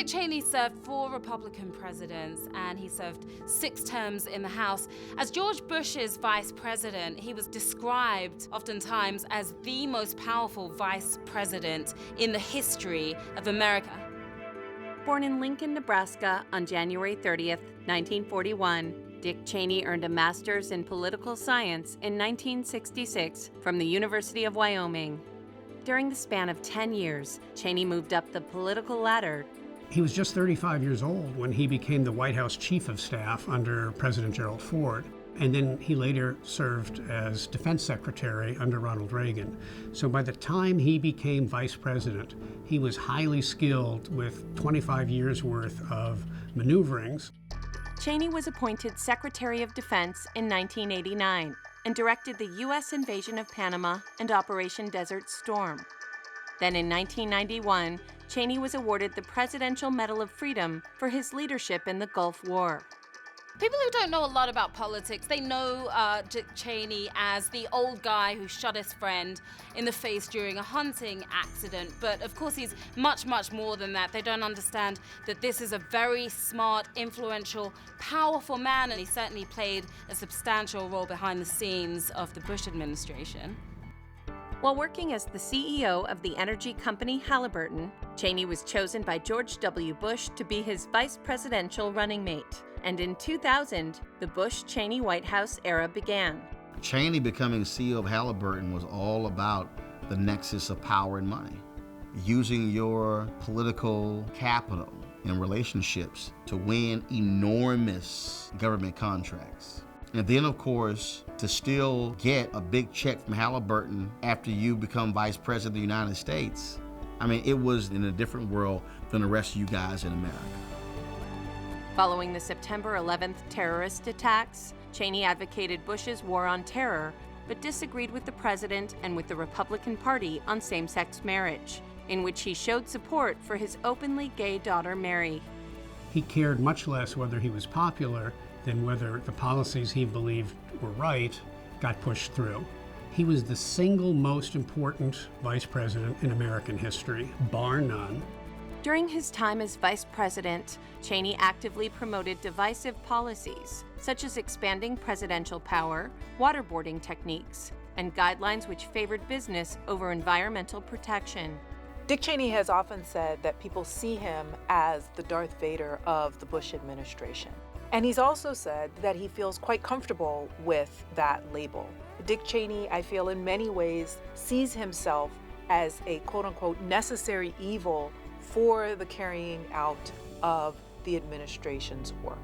Dick Cheney served 4 Republican presidents, and he served 6 terms in the House. As George Bush's vice president, he was described oftentimes as the most powerful vice president in the history of America. Born in Lincoln, Nebraska on January 30th, 1941, Dick Cheney earned a master's in political science in 1966 from the University of Wyoming. During the span of 10 years, Cheney moved up the political ladder. He was just 35 years old when he became the White House Chief of Staff under President Gerald Ford. And then he later served as Defense Secretary under Ronald Reagan. So by the time he became Vice President, he was highly skilled with 25 years worth of maneuverings. Cheney was appointed Secretary of Defense in 1989 and directed the U.S. invasion of Panama and Operation Desert Storm. Then in 1991, Cheney was awarded the Presidential Medal of Freedom for his leadership in the Gulf War. People who don't know a lot about politics, they know Dick Cheney as the old guy who shot his friend in the face during a hunting accident. But of course, he's much, much more than that. They don't understand that this is a very smart, influential, powerful man, and he certainly played a substantial role behind the scenes of the Bush administration. While working as the CEO of the energy company Halliburton, Cheney was chosen by George W. Bush to be his vice presidential running mate. And in 2000, the Bush-Cheney White House era began. Cheney becoming CEO of Halliburton was all about the nexus of power and money, using your political capital and relationships to win enormous government contracts. And then, of course, to still get a big check from Halliburton after you become Vice President of the United States. I mean, it was in a different world than the rest of you guys in America. Following the September 11th terrorist attacks, Cheney advocated Bush's war on terror, but disagreed with the president and with the Republican Party on same-sex marriage, in which he showed support for his openly gay daughter, Mary. He cared much less whether he was popular than whether the policies he believed were right got pushed through. He was the single most important vice president in American history, bar none. During his time as vice president, Cheney actively promoted divisive policies, such as expanding presidential power, waterboarding techniques, and guidelines which favored business over environmental protection. Dick Cheney has often said that people see him as the Darth Vader of the Bush administration. And he's also said that he feels quite comfortable with that label. Dick Cheney, I feel in many ways, sees himself as a quote-unquote necessary evil for the carrying out of the administration's work.